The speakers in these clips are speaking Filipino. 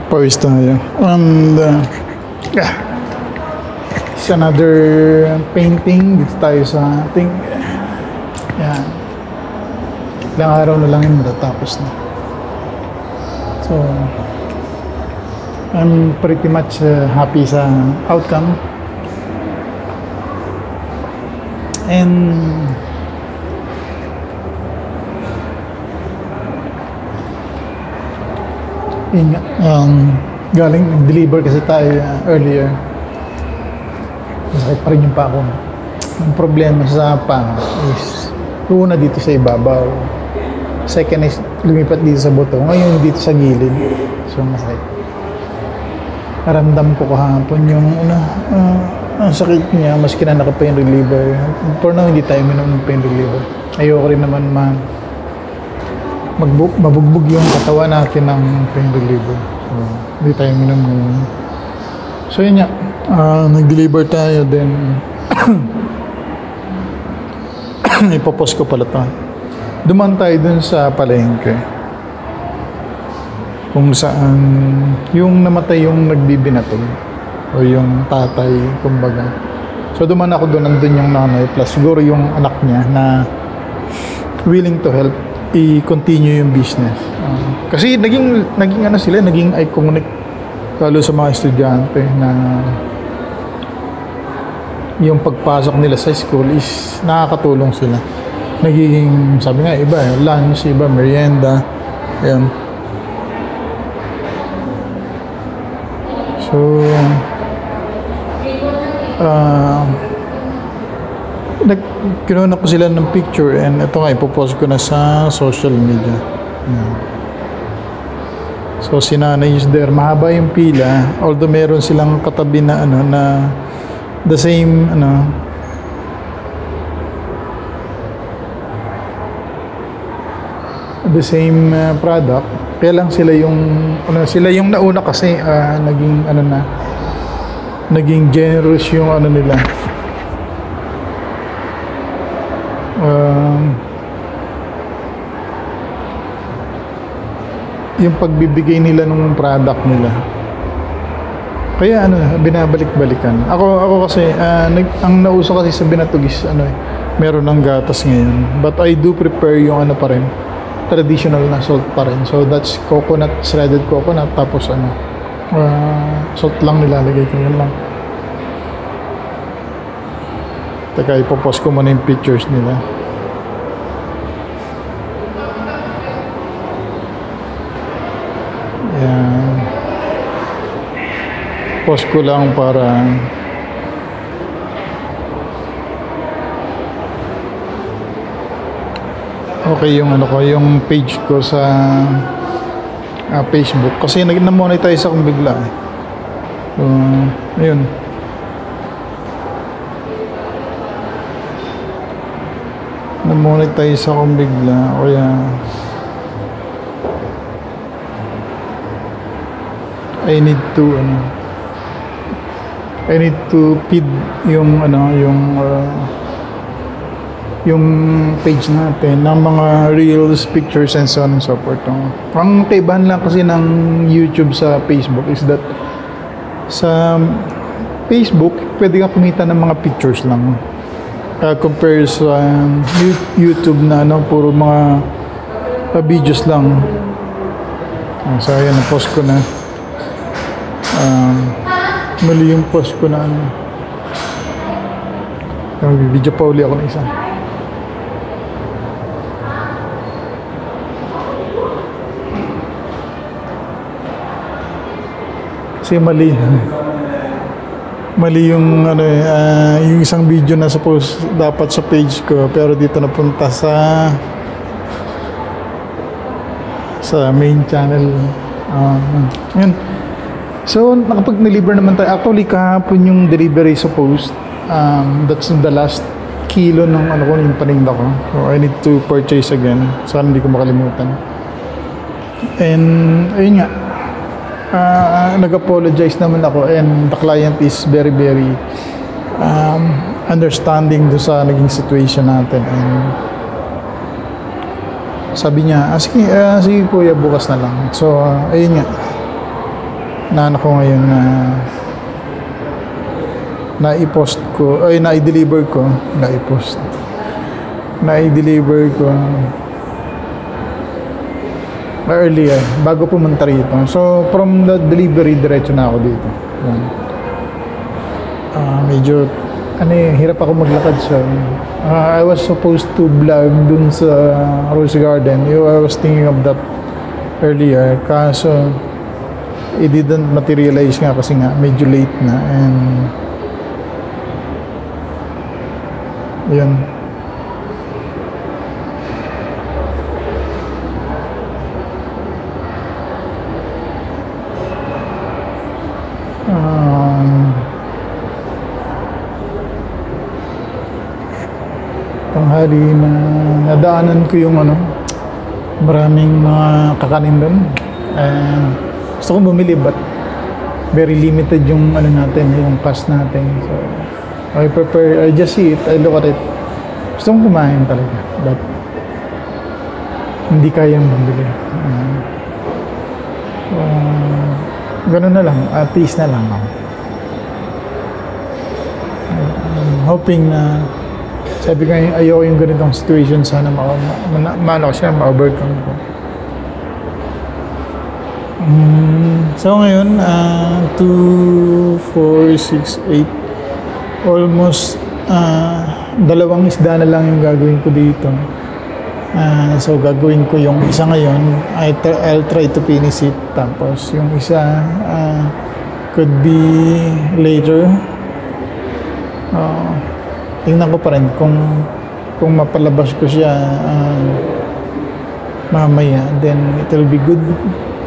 Pawis tayo. And yeah, it's another painting. Dito tayo sa ating yan. Ilang araw na lang yung matatapos na. So I'm pretty much happy sa outcome. And yun nga, galing nag-deliver kasi tayo earlier. Masakit pa rin yung pa ako. Ang problema sa pa is una dito sa ibabaw, second is lumipat dito sa buto, ngayon dito sa gilid. So masakit. Naramdam ko kahapon yung ang sakit niya, maski na naka-pain reliever. For now, hindi tayo minom ng pain reliever. Ayoko rin naman mabugbog yung katawan natin ng pain reliever. So, hindi tayo minom ngayon. So, yun nga. Nag-deliver tayo, then ipopost ko pala ito. Duman tayo dun sa palengke. Kung saan yung namatay yung nagbibinatog. O yung tatay, kumbaga. So, duman ako doon, nandun yung nanay, plus siguro yung anak niya na willing to help i-continue yung business. Kasi naging ano sila, naging iconic lalo sa mga estudyante na yung pagpasok nila sa school is nakakatulong sila. Nagiging, sabi nga, iba, lunch, iba, merienda. Ayan. So, kinuha ko sila ng picture and ito nga ipopost ko na sa social media. So si nanay is there, mahaba yung pila, although meron silang katabi na na the same product, kaya lang sila yung nauna kasi naging generous yung nila. Yung pagbibigay nila ng product nila. Kaya binabalik-balikan. Ako kasi ang nauso kasi sa binatugis meron ng gatas ngayon. But I do prepare yung pa rin, traditional na salt pa rin. So that's coconut, shredded coconut, tapos salt lang nilalagay ko, yun lang. Teka, ipopost ko muna yung pictures nila. Ayan. Post ko lang para okay yung yung page ko sa Facebook. Kasi na-monetize akong bigla eh. So, ayun. Na-monetize akong bigla, kaya I need to feed yung page natin ng mga reels, pictures, and so on and so forth. Ang kaibahan lang kasi ng YouTube sa Facebook is that sa Facebook, pwede ka kumita ng mga pictures lang. Compare sa YouTube na puro mga videos lang. So ayan, na-post ko na. Mali yung post ko na video pa uli ako na isa. Kasi mali yung yung isang video na suppose dapat sa page ko, pero dito napunta sa main channel. Yun. So nakapag-deliver naman tayo. Actually kahapon yung delivery suppose. That's the last kilo ng yung paninda ko. So I need to purchase again. Sana hindi ko makalimutan. And ayun nga, nag-apologize naman ako, and the client is very understanding do sa naging situation natin. And sabi niya, sige kuya, bukas na lang. So ayun nga, na ano ko ngayon na na-i-post ko, ay na-i-deliver ko, na-i-deliver ko earlier, bago pumunta rito. So, from the delivery, diretso na ako dito. Medyo, hirap ako maglakad. So, I was supposed to vlog dun sa Rose Garden. I was thinking of that earlier. Kaso, it didn't materialize nga kasi nga, medyo late na. And, yun. Tanghali na nadaanan ko yung maraming mga kakanin doon. Gusto kong bumili but very limited yung natin, yung cash natin. So I just see it, I look at it. Gusto kong kumain talaga but hindi kayang bumili. Ganun na lang, at least na lang ako. Hoping na sabi ko ayoko yung ganitong situation, sana ma-overcome ko. So ngayon 2, 4, 6, 8 almost dalawang isda na lang yung gagawin ko dito. So gagawin ko yung isa ngayon, I'll try to finish it, tapos yung isa could be later. Tingnan ko pa rin kung mapalabas ko siya mamaya, then it will be good.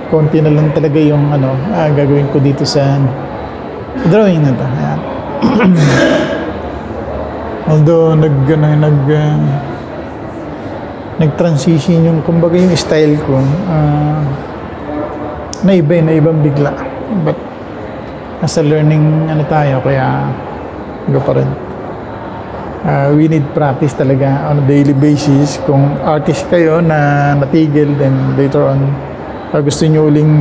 Konti na lang talaga yung gagawin ko dito sa drawing na to. Although nag-transition yung kumbaga yung style ko, na ibang bigla, but nasa learning tayo, kaya go pa rin. We need practice talaga on a daily basis. Kung artist kayo na natigil, then later on gusto nyo uling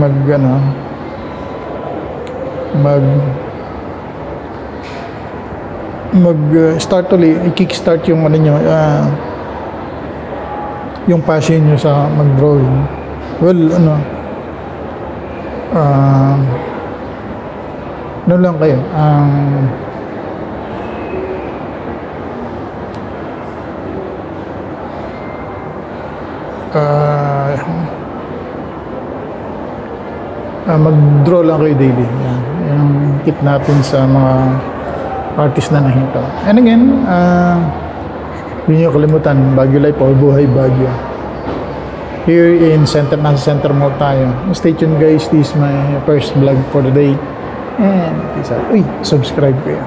start ulit, i-kickstart yung nyo, yung passion nyo sa mag-drawing. Well, lang kayo, mag-draw lang kayo daily. Yan. Yung tip natin sa mga artist na nahinto. And again, hindi nyo kalimutan, Baguio Life o Buhay Baguio. Here in nasa Center Mall tayo. Stay tuned guys, this is my first vlog for the day. And peace out. Uy, subscribe kayo.